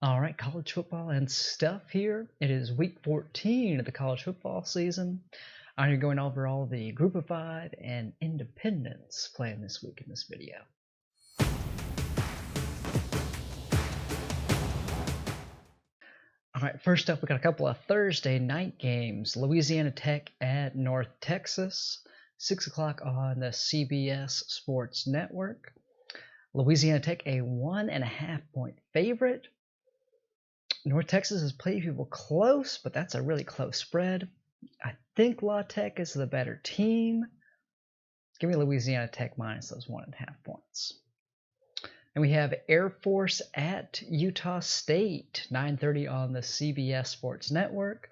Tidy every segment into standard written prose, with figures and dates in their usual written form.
All right, college football and stuff here. It is week 14 of the college football season. I'm going to be going over all the Group of Five and Independents playing this week in this video. All right, first up, we got a couple of Thursday night games. Louisiana Tech at North Texas, 6 o'clock on the CBS Sports Network. Louisiana Tech a 1.5 point favorite. North Texas has played people close, but that's a really close spread. I think La Tech is the better team. Give me Louisiana Tech minus those 1.5 points. And we have Air Force at Utah State, 9:30 on the CBS Sports Network.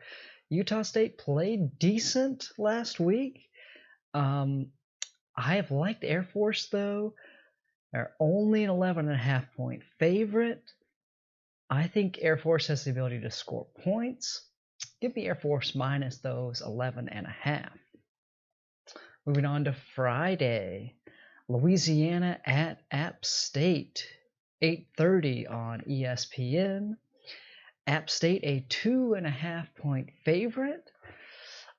Utah State played decent last week. I have liked Air Force, though. They're only an 11.5 point favorite. I think Air Force has the ability to score points. Give me Air Force minus those 11.5. Moving on to Friday, Louisiana at App State, 8:30 on ESPN. App State a 2.5 point favorite.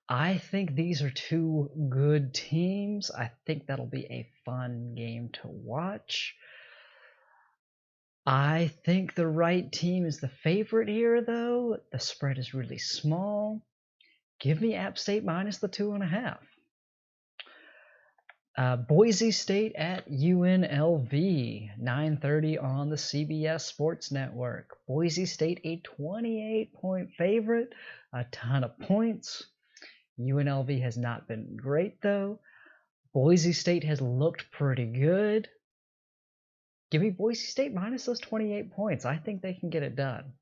I think these are two good teams. I think that'll be a fun game to watch. I think the right team is the favorite here, though. The spread is really small. Give me App State minus the 2.5. Boise State at UNLV, 9:30 on the CBS Sports Network. Boise State a 28 point favorite, a ton of points. UNLV has not been great, though. Boise State has looked pretty good. Give me Boise State minus those 28 points. I think they can get it done.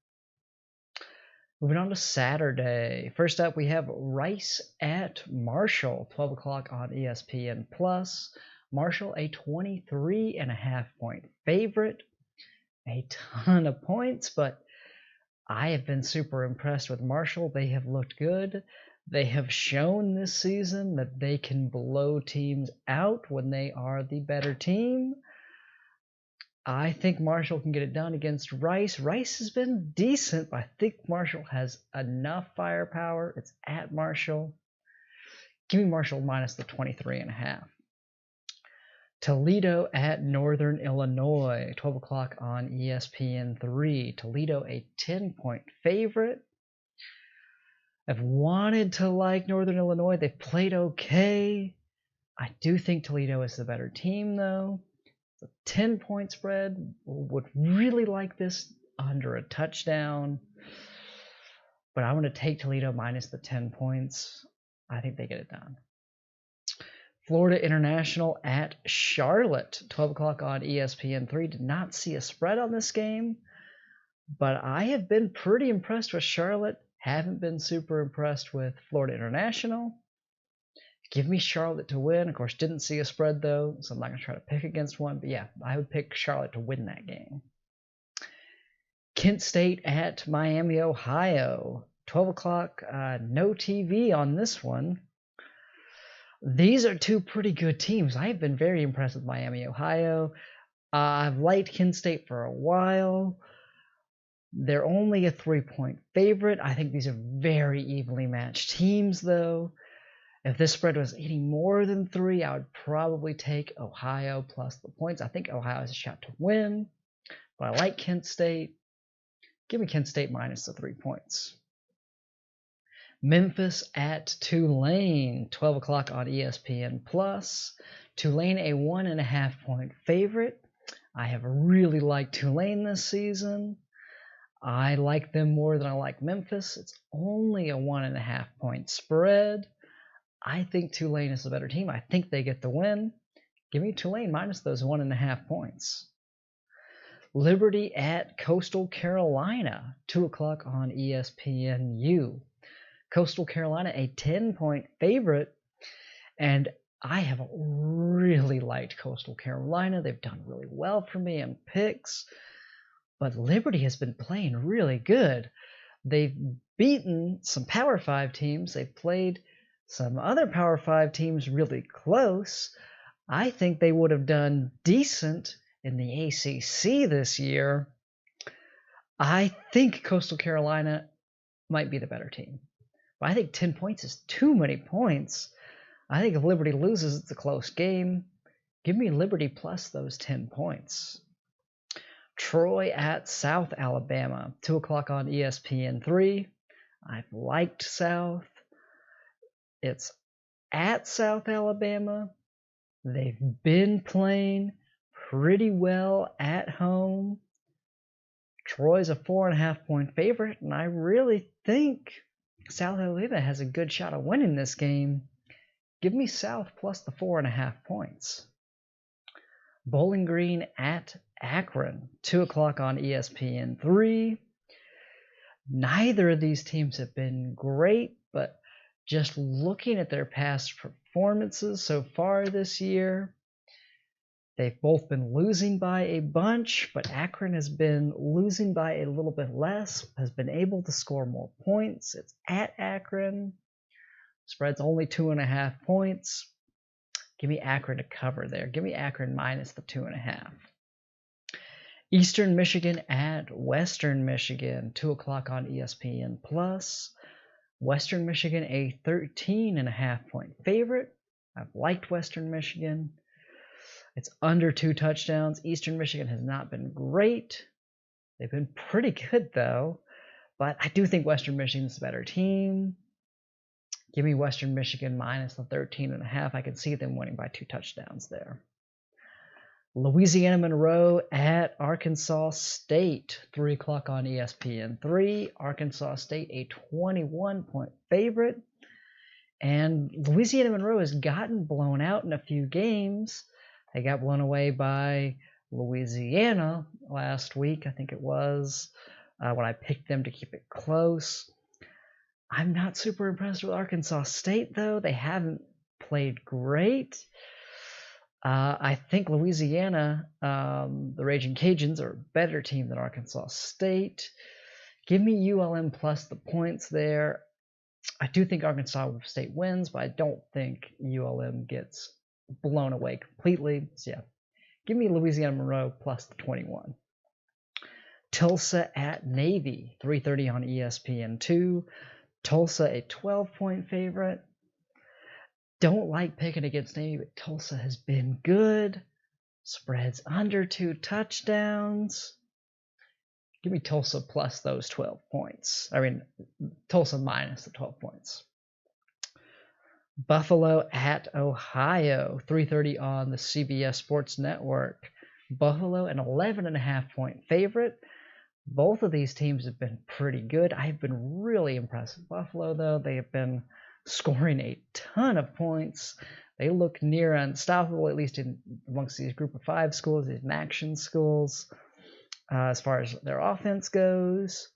Moving on to Saturday. First up, we have Rice at Marshall, 12 o'clock on ESPN+. Marshall, a 23.5 point favorite. A ton of points, but I have been super impressed with Marshall. They have looked good. They have shown this season that they can blow teams out when they are the better team. I think Marshall can get it done against Rice. Rice has been decent, but I think Marshall has enough firepower. It's at Marshall. Give me Marshall minus the 23.5. Toledo at Northern Illinois, 12 o'clock on ESPN3. Toledo a 10 point favorite. I've wanted to like Northern Illinois. They've played okay. I do think Toledo is the better team, though. 10 point spread. Would really like this under a touchdown, but I want to take Toledo minus the 10 points. I think they get it done. Florida International at Charlotte, 12 o'clock on ESPN3. Did not see a spread on this game, but I have been pretty impressed with Charlotte. Haven't been super impressed with Florida International. Give me Charlotte to win. Of course, didn't see a spread, though, so I'm not going to try to pick against one. But yeah, I would pick Charlotte to win that game. Kent State at Miami, Ohio. 12 o'clock, no TV on this one. These are two pretty good teams. I have been very impressed with Miami, Ohio. I've liked Kent State for a while. They're only a 3 point favorite. I think these are very evenly matched teams, though. If this spread was any more than 3, I would probably take Ohio plus the points. I think Ohio has a shot to win, but I like Kent State. Give me Kent State minus the 3 points. Memphis at Tulane, 12 o'clock on ESPN+. Tulane a 1.5 point favorite. I have really liked Tulane this season. I like them more than I like Memphis. It's only a 1.5 point spread. I think Tulane is the better team. I think they get the win. Give me Tulane minus those 1.5 points. Liberty at Coastal Carolina, 2 o'clock on ESPNU. Coastal Carolina, a 10 point favorite, and I have really liked Coastal Carolina. They've done really well for me in picks, but Liberty has been playing really good. They've beaten some Power 5 teams. They've played some other Power 5 teams really close. I think they would have done decent in the ACC this year. I think Coastal Carolina might be the better team. But I think 10 points is too many points. I think if Liberty loses, it's a close game. Give me Liberty plus those 10 points. Troy at South Alabama, 2 o'clock on ESPN3. I've liked South. It's at South Alabama. They've been playing pretty well at home. Troy's a 4.5 point favorite, and I really think South Alabama has a good shot of winning this game. Give me South plus the 4.5 points. Bowling Green at Akron, 2 o'clock on ESPN3. Neither of these teams have been great, but just looking at their past performances so far this year, they've both been losing by a bunch, but Akron has been losing by a little bit less, has been able to score more points. It's at Akron. Spread's only 2.5 points. Give me Akron to cover there. Give me Akron minus the 2.5. Eastern Michigan at Western Michigan, 2 o'clock on ESPN+. Western Michigan, a 13.5 point favorite. I've liked Western Michigan. It's under 2 touchdowns. Eastern Michigan has not been great. They've been pretty good, though. But I do think Western Michigan's the better team. Give me Western Michigan minus the 13.5. I can see them winning by 2 touchdowns there. Louisiana Monroe at Arkansas State, 3 o'clock on ESPN3. Arkansas State, a 21 point favorite. And Louisiana Monroe has gotten blown out in a few games. They got blown away by Louisiana last week, I think it was, when I picked them to keep it close. I'm not super impressed with Arkansas State, though. They haven't played great. I think Louisiana, the Raging Cajuns, are a better team than Arkansas State. Give me ULM plus the points there. I do think Arkansas State wins, but I don't think ULM gets blown away completely. So yeah, give me Louisiana Monroe plus the 21. Tulsa at Navy, 3:30 on ESPN2. Tulsa, a 12-point favorite. Don't like picking against Navy, but Tulsa has been good. Spreads under 2 touchdowns. Give me Tulsa plus those 12 points. I mean, Tulsa minus the 12 points. Buffalo at Ohio, 3:30 on the CBS Sports Network. Buffalo, an 11.5 point favorite. Both of these teams have been pretty good. I've been really impressed with Buffalo, though. They have been scoring a ton of points. They look near unstoppable, at least amongst these group of 5 schools, these action schools, as far as their offense goes.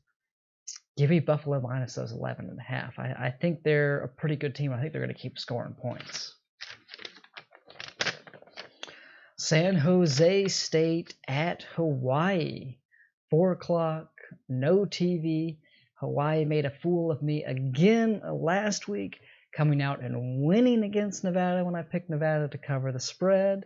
Give me Buffalo minus those 11.5. I think they're a pretty good team. I think they're going to keep scoring points. San Jose State at Hawaii. 4 o'clock, no TV. Hawaii made a fool of me again last week, coming out and winning against Nevada when I picked Nevada to cover the spread.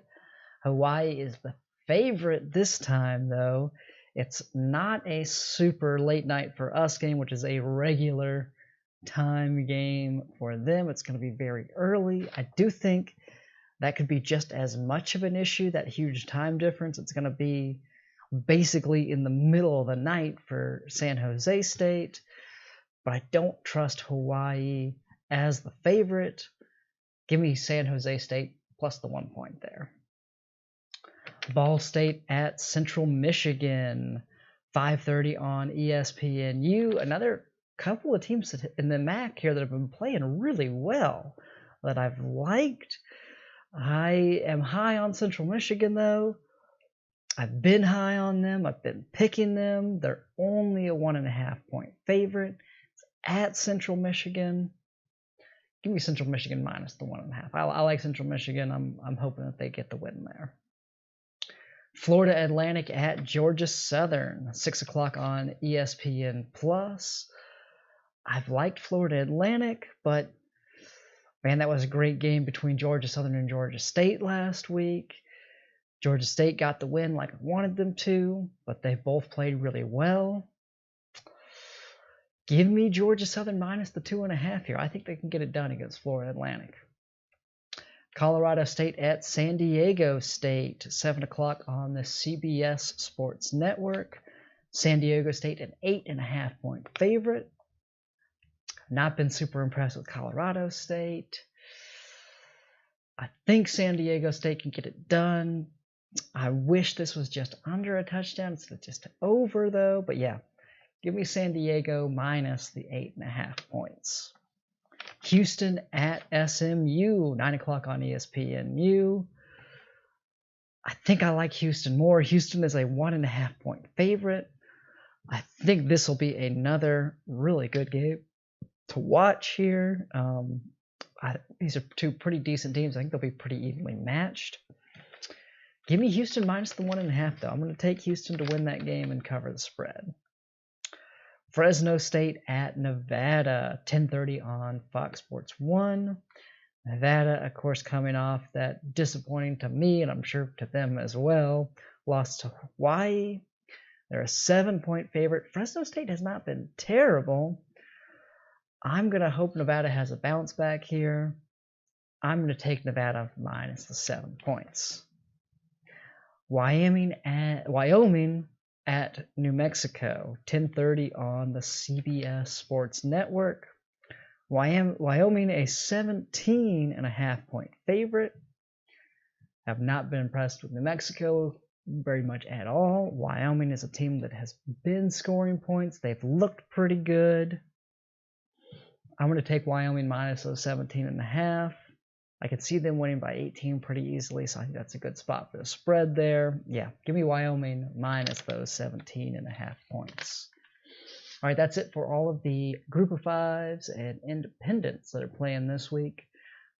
Hawaii is the favorite this time, though. It's not a super late night for us game, which is a regular time game for them. It's going to be very early. I do think that could be just as much of an issue, that huge time difference. It's going to be basically in the middle of the night for San Jose State, but I don't trust Hawaii as the favorite. Give me San Jose State plus the 1 point there. Ball State at Central Michigan, 5:30 on ESPNU. Another couple of teams in the MAC here that have been playing really well that I've liked. I am high on Central Michigan, though. I've been high on them. I've been picking them. They're only a 1.5 point favorite. It's at Central Michigan. Give me Central Michigan minus the 1.5. I like Central Michigan. I'm hoping that they get the win there. Florida Atlantic at Georgia Southern, 6 o'clock on ESPN+. I've liked Florida Atlantic, but man, that was a great game between Georgia Southern and Georgia State last week. Georgia State got the win like I wanted them to, but they both played really well. Give me Georgia Southern minus the 2.5 here. I think they can get it done against Florida Atlantic. Colorado State at San Diego State, 7 o'clock on the CBS Sports Network. San Diego State an 8.5-point favorite. Not been super impressed with Colorado State. I think San Diego State can get it done. I wish this was just under a touchdown instead of just over, though. But yeah, give me San Diego minus the 8.5 points. Houston at SMU, 9 o'clock on ESPNU. I think I like Houston more. Houston is a 1.5-point favorite. I think this will be another really good game to watch here. These are two pretty decent teams. I think they'll be pretty evenly matched. Give me Houston minus the 1.5, though. I'm going to take Houston to win that game and cover the spread. Fresno State at Nevada, 10:30 on Fox Sports 1. Nevada, of course, coming off that disappointing to me, and I'm sure to them as well, loss to Hawaii. They're a 7-point favorite. Fresno State has not been terrible. I'm going to hope Nevada has a bounce back here. I'm going to take Nevada minus the 7 points. Wyoming at New Mexico, 10:30 on the CBS Sports Network. Wyoming a 17.5-point favorite. Have not been impressed with New Mexico very much at all. Wyoming is a team that has been scoring points. They've looked pretty good. I'm going to take Wyoming minus those 17.5. I could see them winning by 18 pretty easily, so I think that's a good spot for the spread there. Yeah, give me Wyoming minus those 17.5 points. All right, that's it for all of the Group of Fives and Independents that are playing this week.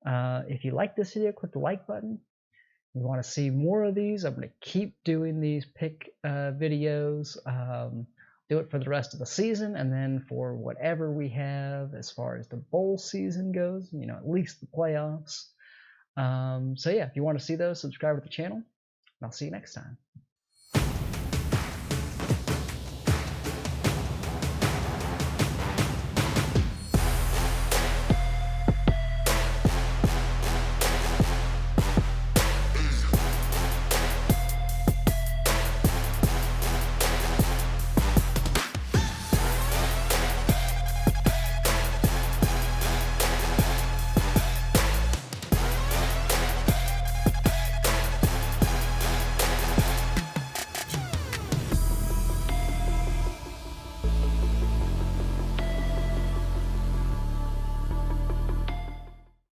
If you like this video, click the like button. If you want to see more of these, I'm going to keep doing these pick videos. Do it for the rest of the season, and then for whatever we have as far as the bowl season goes, at least the playoffs. So yeah, if you want to see those, subscribe to the channel, and I'll see you next time.